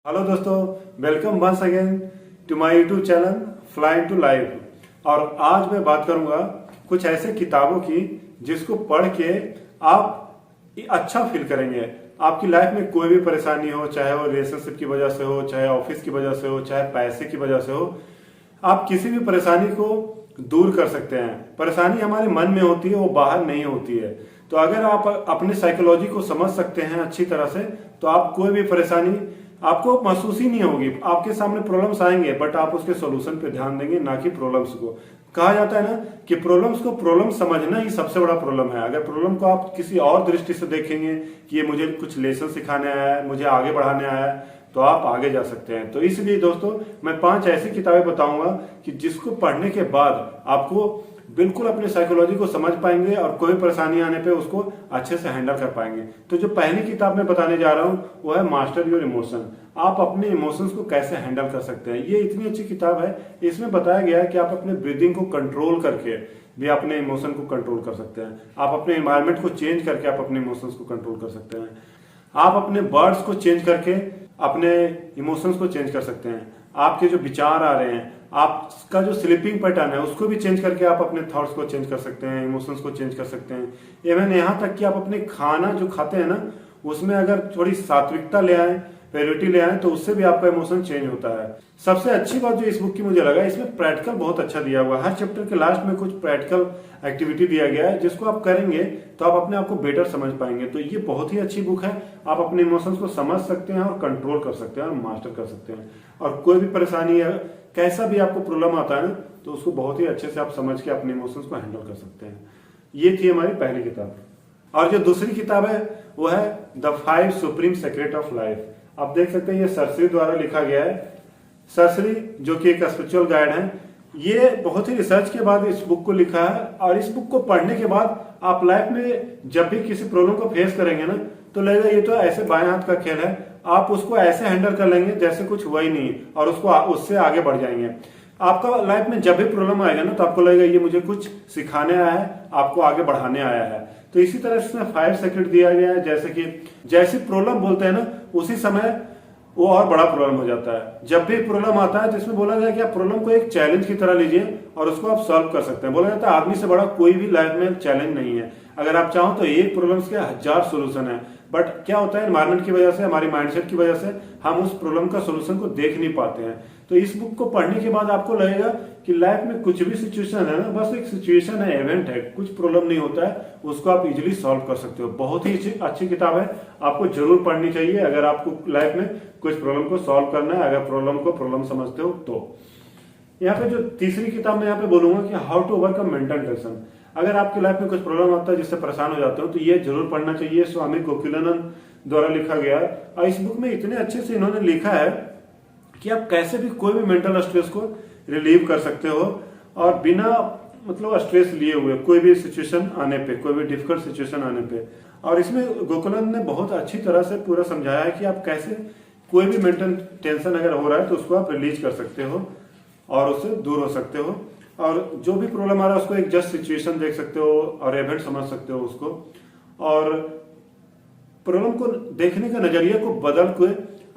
Hello दोस्तों, welcome once again to my YouTube channel flying to life. और आज मैं बात करूंगा कुछ ऐसे किताबों की जिसको पढ़ के आप अच्छा फील करेंगे। आपकी लाइफ में कोई भी परेशानी हो, चाहे वो रिलेशनशिप की वजह से हो, चाहे ऑफिस की वजह से हो, चाहे पैसे की वजह से हो, आप किसी भी परेशानी को दूर कर सकते हैं। परेशानी हमारे मन में होती है, वो बाहर नहीं होती है। तो अगर आप अपने साइकोलॉजी को समझ सकते हैं अच्छी तरह से, तो आप कोई भी परेशानी आपको महसूस ही नहीं होगी। आपके सामने प्रॉब्लम्स आएंगे बट आप उसके सॉल्यूशन पे ध्यान देंगे, ना कि प्रॉब्लम्स को। कहा जाता है ना कि प्रॉब्लम्स को प्रॉब्लम समझना ही सबसे बड़ा प्रॉब्लम है। अगर प्रॉब्लम को आप किसी और दृष्टि से देखेंगे कि ये मुझे कुछ लेसन सिखाने आया है, मुझे आगे बढ़ाने आया है, तो आप आगे जा सकते हैं। तो इसलिए दोस्तों, मैं 5 ऐसी किताबें बताऊंगा कि जिसको पढ़ने के बाद आपको बिल्कुल अपने साइकोलॉजी को समझ पाएंगे और कोई परेशानी आने पे उसको अच्छे से हैंडल कर पाएंगे। तो जो पहली किताब मैं बताने जा रहा हूँ वो है मास्टर योर इमोशन। आप अपने इमोशंस को कैसे हैंडल कर सकते हैं। ये इतनी अच्छी किताब है, इसमें बताया गया है कि आप अपने ब्रीदिंग को कंट्रोल करके भी अपने इमोशन को कंट्रोल कर सकते हैं। आप अपने एनवायरमेंट को चेंज करके आप अपने इमोशंस को कंट्रोल कर सकते हैं। आप अपने वर्ड्स को चेंज करके अपने इमोशंस को चेंज कर सकते हैं। आपके जो विचार आ रहे हैं, आपका जो स्लीपिंग पैटर्न है, उसको भी चेंज करके आप अपने थॉट्स को चेंज कर सकते हैं, इमोशंस को चेंज कर सकते हैं। इवन यहाँ तक कि आप अपने खाना जो खाते हैं ना, उसमें अगर थोड़ी सात्विकता ले आए, प्योरिटी ले आए, तो उससे भी आपका इमोशन चेंज होता है। सबसे अच्छी बात जो इस बुक की मुझे लगा, इसमें प्रैक्टिकल बहुत अच्छा दिया हुआ है। हर चैप्टर के लास्ट में कुछ प्रैक्टिकल एक्टिविटी दिया गया है, जिसको आप करेंगे तो आप अपने आप को बेटर समझ पाएंगे। तो ये बहुत ही अच्छी बुक है। आप अपने इमोशंस को समझ सकते हैं और कंट्रोल कर सकते हैं और मास्टर कर सकते हैं। और कोई भी परेशानी है, कैसा भी आपको प्रॉब्लम आता है ना, तो उसको बहुत ही अच्छे से आप समझ के अपने इमोशंस को हैंडल कर सकते हैं। ये थी हमारी पहली किताब। और जो दूसरी किताब है वो है the 5 supreme secret of life. आप देख सकते हैं ये सरसरी द्वारा लिखा गया है। सरसरी जो कि एक स्पिरिचुअल गाइड है, ये बहुत ही रिसर्च के बाद इस बुक को लिखा है। और इस बुक को पढ़ने के बाद आप लाइफ में जब भी किसी प्रॉब्लम को फेस करेंगे ना, तो लगेगा ये तो ऐसे बाएं हाथ का खेल है। आप उसको ऐसे हैंडल कर लेंगे जैसे कुछ हुआ ही नहीं, और उससे आगे बढ़ जाएंगे। आपका लाइफ में जब भी प्रॉब्लम आएगा ना, तो आपको लगेगा ये मुझे कुछ सिखाने आया है, आपको आगे बढ़ाने आया है। तो इसी तरह इसमें 5 सीक्रेट दिया गया है। जैसे कि जैसी प्रॉब्लम बोलते हैं ना, उसी समय वो और बड़ा प्रॉब्लम हो जाता है। जब भी प्रॉब्लम आता है तो इसमें बोला गया कि आप प्रॉब्लम को एक चैलेंज की तरह लीजिए और उसको आप सॉल्व कर सकते हैं। बोला जाता है आदमी से बड़ा कोई भी लाइफ में चैलेंज नहीं है। अगर आप चाहो तो एक प्रॉब्लम के 1000 सोल्यूशन है। बट क्या होता है, एनवायरमेंट की वजह से, हमारी माइंडसेट की वजह से हम उस प्रॉब्लम का सोल्यूशन को देख नहीं पाते हैं। तो इस बुक को पढ़ने के बाद आपको लगेगा कि लाइफ में कुछ भी सिचुएशन है ना, बस एक सिचुएशन है, इवेंट है, कुछ प्रॉब्लम नहीं होता है, उसको आप इजीली सॉल्व कर सकते हो। बहुत ही अच्छी किताब है, आपको जरूर पढ़नी चाहिए अगर आपको लाइफ में कुछ प्रॉब्लम को सॉल्व करना है, अगर प्रॉब्लम को प्रॉब्लम समझते हो तो। यहाँ पे जो तीसरी किताब मैं यहाँ पे बोलूंगा कि how to overcome mental tension. अगर आपकी लाइफ में कुछ प्रॉब्लम आता है जिससे परेशान हो जाते हो, तो ये जरूर पढ़ना चाहिए। स्वामी गोकुलानंद द्वारा लिखा गया है। और इस बुक में इतने अच्छे से इन्होंने लिखा है कि आप कैसे भी कोई भी मेंटल स्ट्रेस को रिलीव कर सकते हो, और बिना मतलब स्ट्रेस लिए हुए कोई भी सिचुएशन आने पे, कोई भी डिफिकल्ट सिचुएशन आने पे। और इसमें गोकुलानंद ने बहुत अच्छी तरह से पूरा समझाया है कि आप कैसे कोई भी मेंटल टेंशन अगर हो रहा है तो उसको आप रिलीज कर सकते हो और उससे दूर हो सकते हो। और जो भी प्रॉब्लम आ रहा है उसको एक जस्ट सिचुएशन देख सकते हो और इवेंट समझ सकते हो उसको, और प्रॉब्लम को देखने का नजरिया को बदल के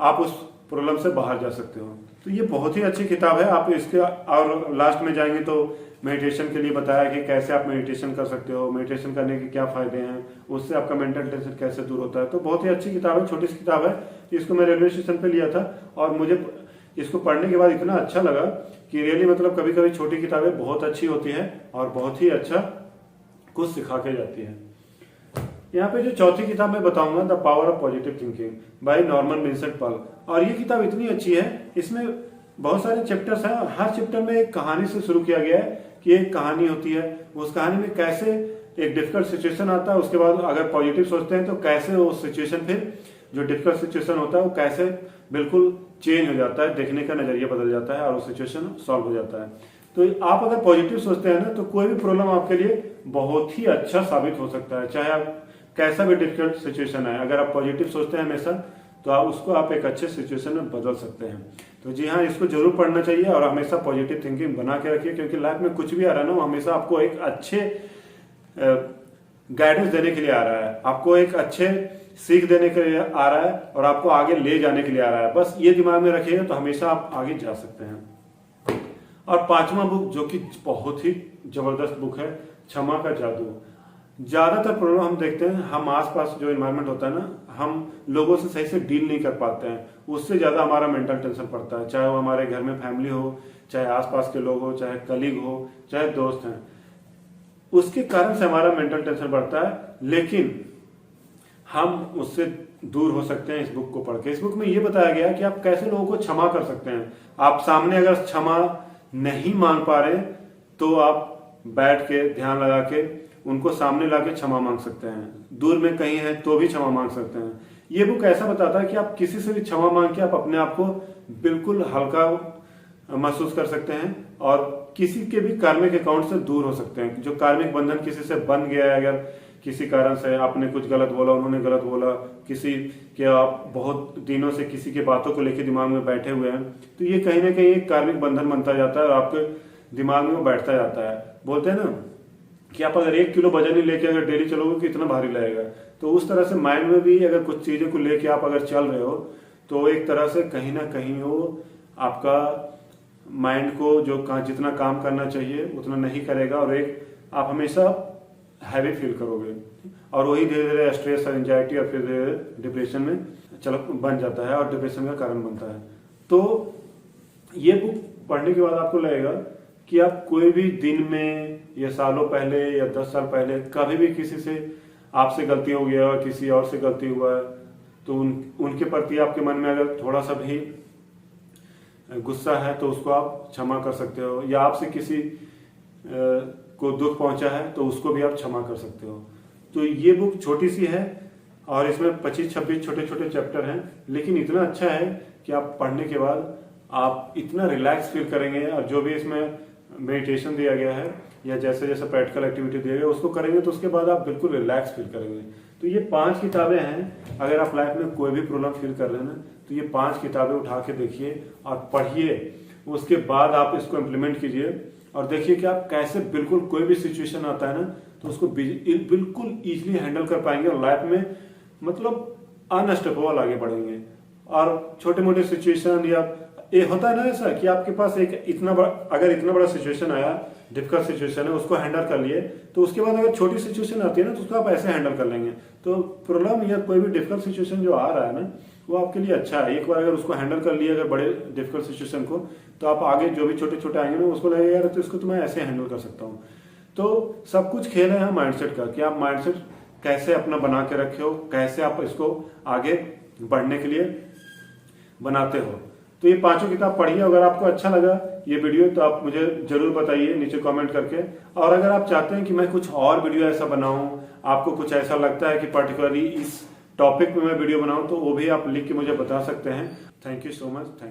आप उस प्रॉब्लम से बाहर जा सकते हो। तो ये बहुत ही अच्छी किताब है। आप इसके और लास्ट में जाएंगे तो मेडिटेशन के लिए बताया कि कैसे आप मेडिटेशन कर सकते हो, मेडिटेशन करने के क्या फायदे हैं, उससे आपका मेंटल टेंशन कैसे दूर होता है। तो बहुत ही अच्छी किताब है, छोटी सी किताब है। इसको मैं रेलवे स्टेशन पे लिया था और मुझे इसको पढ़ने के बाद इतना अच्छा लगा कि रियली मतलब कभी कभी छोटी किताबें बहुत अच्छी होती है और बहुत ही अच्छा कुछ सिखा के जाती है। यहाँ पे जो चौथी किताब मैं बताऊंगा, the power of positive thinking by Norman Vincent Paul. और ये किताब इतनी अच्छी है, इसमें बहुत सारे चैप्टर्स हैं। हर चैप्टर में एक कहानी से शुरू किया गया है कि एक कहानी होती है, उस कहानी में कैसे एक डिफिकल्ट सिचुएशन आता है, उसके बाद अगर पॉजिटिव सोचते हैं तो कैसे वो सिचुएशन, फिर जो डिफिकल्ट सिचुएशन होता है वो कैसे बिल्कुल चेंज हो जाता है, देखने का नजरिया बदल जाता है और वो सिचुएशन सॉल्व हो जाता है। तो आप अगर पॉजिटिव सोचते हैं ना, तो कोई भी प्रॉब्लम आपके लिए बहुत ही अच्छा साबित हो सकता है, चाहे आप कैसा भी डिफिकल्ट सिचुएशन है। अगर आप पॉजिटिव सोचते हैं हमेशा, तो उसको आप एक अच्छे सिचुएशन में बदल सकते हैं। तो जी हाँ, इसको जरूर पढ़ना चाहिए और हमेशा पॉजिटिव थिंकिंग बना के रखिए, क्योंकि लाइफ में कुछ भी आ रहा है ना, वो हमेशा आपको एक अच्छे गाइडेंस देने के लिए आ रहा है, आपको एक अच्छे सीख देने के लिए आ रहा है और आपको आगे ले जाने के लिए आ रहा है। बस ये दिमाग में रखिएगा तो हमेशा आप आगे जा सकते हैं। और पांचवा बुक जो कि बहुत ही जबरदस्त बुक है, क्षमा का जादू। ज्यादातर प्रॉब्लम हम देखते हैं, हम आसपास जो इन्वायरमेंट होता है ना, हम लोगों से सही से डील नहीं कर पाते हैं, उससे ज्यादा हमारा मेंटल टेंशन पड़ता है। चाहे वो हमारे घर में फैमिली हो, चाहे आसपास के लोग हो, चाहे कलीग हो, चाहे दोस्त हैं, उसके कारण से हमारा मेंटल टेंशन बढ़ता है। लेकिन हम उससे दूर हो सकते हैं इस बुक को पढ़ के। इस बुक में ये बताया गया है कि आप कैसे लोगों को क्षमा कर सकते हैं। आप सामने अगर क्षमा नहीं मांग पा रहे तो आप बैठ के ध्यान लगा के उनको सामने लाके क्षमा मांग सकते हैं। दूर में कहीं है तो भी क्षमा मांग सकते हैं। ये बुक ऐसा बताता है कि आप किसी से भी क्षमा मांग के आप अपने आप को बिल्कुल हल्का महसूस कर सकते हैं और किसी के भी कार्मिक अकाउंट से दूर हो सकते हैं। जो कार्मिक बंधन किसी से बन गया है, अगर किसी कारण से आपने कुछ गलत बोला, उन्होंने गलत बोला, किसी के आप बहुत दिनों से किसी के बातों को लेकर दिमाग में बैठे हुए हैं, तो ये कहीं ना कहीं एक कार्मिक बंधन बनता जाता है और आपके दिमाग में वो बैठता जाता है। बोलते हैं ना कि आप अगर 1 किलो वजन ही लेके अगर डेली चलोगे तो इतना भारी लगेगा। तो उस तरह से माइंड में भी अगर कुछ चीजों को लेके आप अगर चल रहे हो तो एक तरह से कहीं ना कहीं वो आपका माइंड को जो जितना काम करना चाहिए उतना नहीं करेगा और एक आप हमेशा हैवी फील करोगे और वही धीरे धीरे स्ट्रेस और एंजाइटी और फिर डिप्रेशन में चल बन जाता है और डिप्रेशन का कारण बनता है। तो ये बुक पढ़ने के बाद आपको लगेगा कि आप कोई भी दिन में या सालों पहले या 10 साल पहले कभी भी किसी से आपसे गलती हो गया, किसी और से गलती हुआ है, तो उनके प्रति आपके मन में अगर थोड़ा सा भी गुस्सा है तो उसको आप क्षमा कर सकते हो, या आपसे किसी को दुख पहुंचा है तो उसको भी आप क्षमा कर सकते हो। तो ये बुक छोटी सी है और इसमें 25-26 छोटे छोटे चैप्टर हैं, लेकिन इतना अच्छा है कि आप पढ़ने के बाद आप इतना रिलैक्स फील करेंगे और जो भी इसमें मेडिटेशन दिया गया है या जैसे जैसे प्रैक्टिकल एक्टिविटी दिया गया उसको करेंगे तो उसके बाद आप बिल्कुल रिलैक्स फील करेंगे। तो ये 5 किताबें हैं। अगर आप लाइफ में कोई भी प्रॉब्लम फील कर रहे हैं ना तो ये 5 किताबें उठा के देखिए और पढ़िए। उसके बाद आप इसको इम्प्लीमेंट कीजिए और देखिए कि आप कैसे बिल्कुल कोई भी सिचुएशन आता है ना तो उसको बिल्कुल इजीली हैंडल कर पाएंगे और लाइफ में मतलब अनस्टॉपेबल आगे बढ़ेंगे। और छोटे मोटे सिचुएशन या ये होता है ना ऐसा कि आपके पास एक इतना बड़ा सिचुएशन आया, डिफिकल्ट सिचुएशन है, उसको हैंडल कर लिए, तो उसके बाद अगर छोटी सिचुएशन आती है ना तो उसको आप ऐसे हैंडल कर लेंगे। तो प्रॉब्लम या कोई भी डिफिकल्ट सिचुएशन जो आ रहा है ना वो आपके लिए अच्छा है। एक बार अगर उसको हैंडल कर लिए अगर बड़े डिफिकल्ट सिचुएशन को, तो आप आगे जो भी छोटे छोटे आएंगे ना उसको लगेगा यार तो इसको तो मैं ऐसे हैंडल कर सकता हूँ। तो सब कुछ खेल है माइंडसेट का कि आप माइंडसेट कैसे अपना बना के रखे हो, कैसे आप इसको आगे बढ़ने के लिए बनाते हो। तो ये 5 किताब पढ़िए। अगर आपको अच्छा लगा ये वीडियो तो आप मुझे जरूर बताइए नीचे कमेंट करके। और अगर आप चाहते हैं कि मैं कुछ और वीडियो ऐसा बनाऊं, आपको कुछ ऐसा लगता है कि पर्टिकुलरली इस टॉपिक पे मैं वीडियो बनाऊं, तो वो भी आप लिख के मुझे बता सकते हैं। Thank you so much. Thank you.